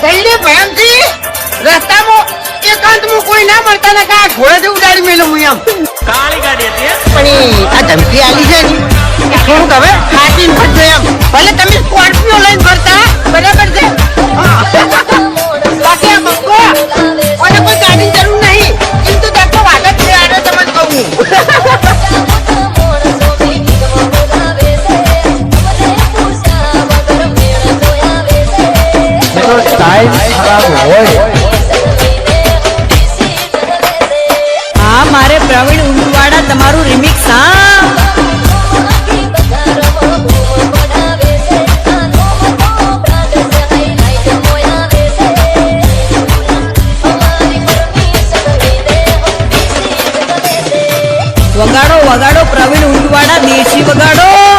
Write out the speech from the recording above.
જલ્દી ભયમથી રસ્તામાં એકાંતમાં કોઈ ના મળતા ને કા ઘોડે ઉડાડી મેલો હું એમ કાળી ગાડી હતી પણ આ ધમકી આલી છે ને થોડુંક હવે ખાટીને ફરજો એમ ભલે તમે સ્કોર્પિયો લઈને ફરતા બરાબર છે બાકી આ બંકો અને કોઈ ગાડી જરૂર નહીં એમ તો દેખો વાત જ છે આને તમે કહું ટાઈમ ખરાબ હોય હા મારે પ્રવીણ ઉંડવાડા તમારું રિમિક્સ હા વગાડો વગાડો પ્રવીણ ઉંડવાડા દેશી વગાડો